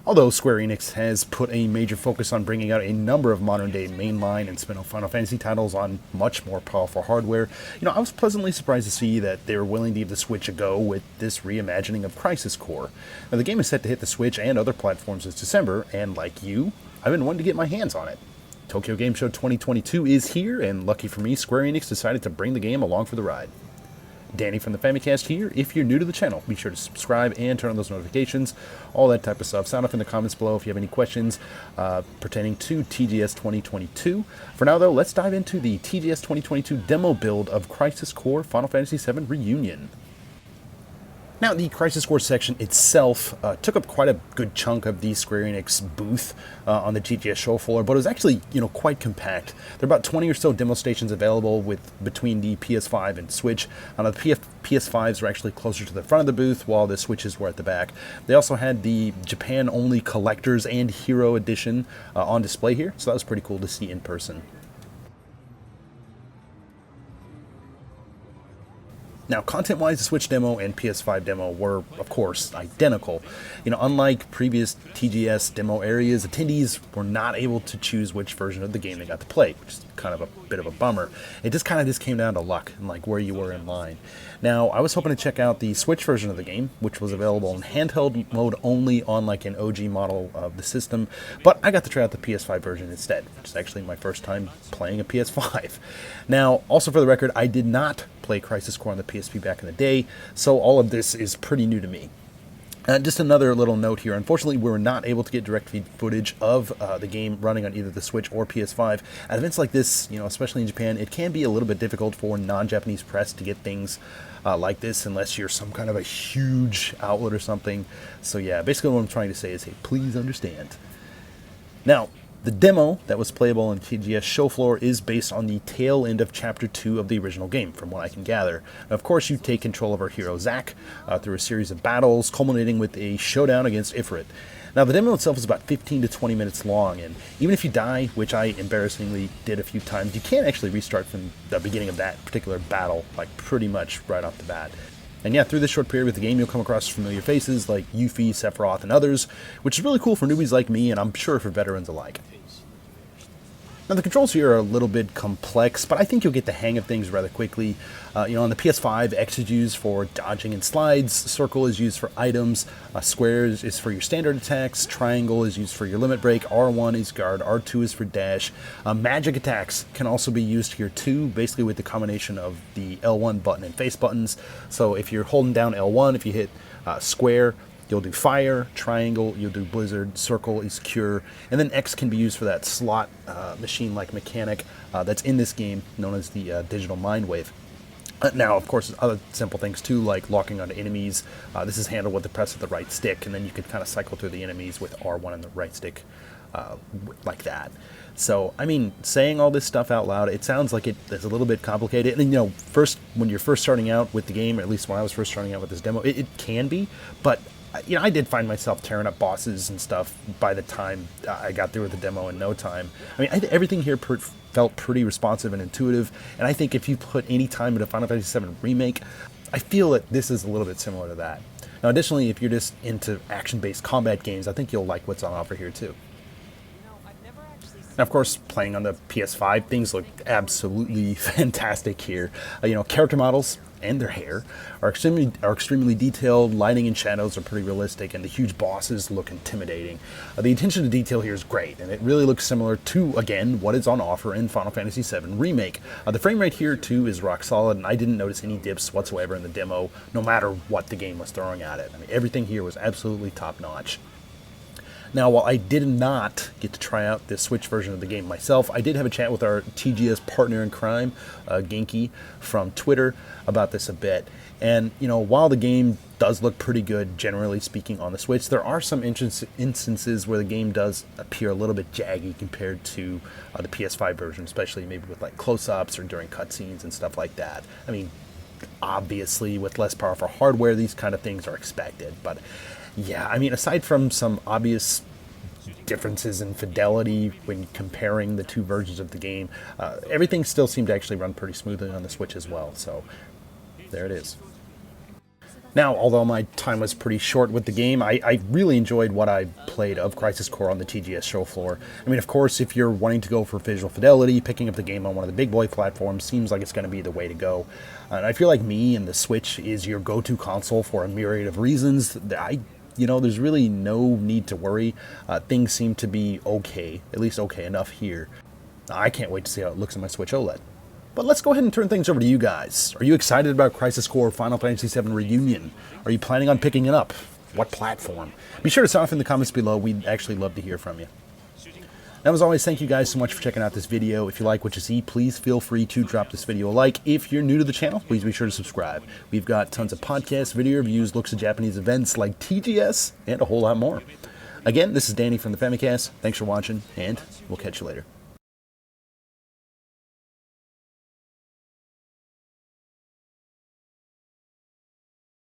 Although Square Enix has put a major focus on bringing out a number of modern-day mainline and spin-off Final Fantasy titles on much more powerful hardware, I was pleasantly surprised to see that they were willing to give the Switch a go with this reimagining of Crisis Core. Now, the game is set to hit the Switch and other platforms this December, and like you, I've been wanting to get my hands on it. Tokyo Game Show 2022 is here, and lucky for me, Square Enix decided to bring the game along for the ride. Danny from the Famicast here. If you're new to the channel, be sure to subscribe and turn on those notifications, all that type of stuff. Sound off in the comments below if you have any questions pertaining to TGS 2022. For now, though, let's dive into the TGS 2022 demo build of Crisis Core Final Fantasy VII Reunion. Now, the Crisis Core section itself took up quite a good chunk of the Square Enix booth on the TGS show floor, but it was actually, quite compact. There are about 20 or so demo stations available between the PS5 and Switch. The PS5s were actually closer to the front of the booth, while the Switches were at the back. They also had the Japan-only Collector's and Hero Edition on display here, so that was pretty cool to see in person. Now, content-wise, the Switch demo and PS5 demo were, of course, identical. Unlike previous TGS demo areas, attendees were not able to choose which version of the game they got to play, which is kind of a bit of a bummer. It just came down to luck and where you were in line. Now, I was hoping to check out the Switch version of the game, which was available in handheld mode only on an OG model of the system, but I got to try out the PS5 version instead, which is actually my first time playing a PS5. Now, also for the record, I did not play Crisis Core on the PSP back in the day, so all of this is pretty new to me. Just another little note here. Unfortunately, we were not able to get direct feed footage of the game running on either the Switch or PS5. At events like this, especially in Japan, it can be a little bit difficult for non-Japanese press to get things like this unless you're some kind of a huge outlet or something. So yeah, basically what I'm trying to say is, hey, please understand. Now, the demo that was playable on TGS show floor is based on the tail end of Chapter 2 of the original game, from what I can gather. Now, of course, you take control of our hero Zack through a series of battles, culminating with a showdown against Ifrit. Now, the demo itself is about 15 to 20 minutes long, and even if you die, which I embarrassingly did a few times, you can actually restart from the beginning of that particular battle, pretty much right off the bat. And yeah, through this short period with the game, you'll come across familiar faces like Yuffie, Sephiroth, and others, which is really cool for newbies like me, and I'm sure for veterans alike. Now, the controls here are a little bit complex, but I think you'll get the hang of things rather quickly. On the PS5, X is used for dodging and slides, circle is used for items, square is for your standard attacks, triangle is used for your limit break, R1 is guard, R2 is for dash. Magic attacks can also be used here too, basically with the combination of the L1 button and face buttons. So if you're holding down L1, if you hit square, you'll do fire, triangle, you'll do blizzard, circle is cure, and then X can be used for that slot machine-like mechanic that's in this game, known as the digital mind wave. Now, of course, other simple things too, like locking onto enemies. This is handled with the press of the right stick, and then you can kind of cycle through the enemies with R1 and the right stick like that. So, I mean, saying all this stuff out loud, it sounds like it's a little bit complicated. And, when you're first starting out with the game, or at least when I was first starting out with this demo, it can be, but I did find myself tearing up bosses and stuff by the time I got through with the demo in no time. I mean, everything here felt pretty responsive and intuitive, and I think if you put any time into Final Fantasy VII Remake, I feel that this is a little bit similar to that. Now, additionally, if you're just into action-based combat games, I think you'll like what's on offer here too. Now, of course, playing on the PS5, things look absolutely fantastic here. Character models and their hair are extremely detailed. Lighting and shadows are pretty realistic, and the huge bosses look intimidating. The attention to detail here is great, and it really looks similar to, again, what is on offer in Final Fantasy VII Remake. The frame rate here, too, is rock solid, and I didn't notice any dips whatsoever in the demo, no matter what the game was throwing at it. I mean, everything here was absolutely top-notch. Now, while I did not get to try out this Switch version of the game myself, I did have a chat with our TGS partner in crime, Genki, from Twitter, about this a bit. And, while the game does look pretty good, generally speaking, on the Switch, there are some instances where the game does appear a little bit jaggy compared to the PS5 version, especially maybe with close-ups or during cutscenes and stuff like that. I mean, obviously, with less powerful hardware, these kind of things are expected, but yeah, I mean, aside from some obvious differences in fidelity when comparing the two versions of the game, everything still seemed to actually run pretty smoothly on the Switch as well, so there it is. Now, although my time was pretty short with the game, I really enjoyed what I played of Crisis Core on the TGS show floor. I mean, of course, if you're wanting to go for visual fidelity, picking up the game on one of the big boy platforms seems like it's going to be the way to go. And I feel like me and the Switch is your go-to console for a myriad of reasons. There's really no need to worry. Things seem to be okay, at least okay enough here. I can't wait to see how it looks on my Switch OLED. But let's go ahead and turn things over to you guys. Are you excited about Crisis Core Final Fantasy VII Reunion? Are you planning on picking it up? What platform? Be sure to sign off in the comments below. We'd actually love to hear from you. Now, as always, thank you guys so much for checking out this video. If you like what you see, please feel free to drop this video a like. If you're new to the channel, please be sure to subscribe. We've got tons of podcasts, video reviews, looks at Japanese events like TGS, and a whole lot more. Again, this is Danny from the Famicast. Thanks for watching, and we'll catch you later.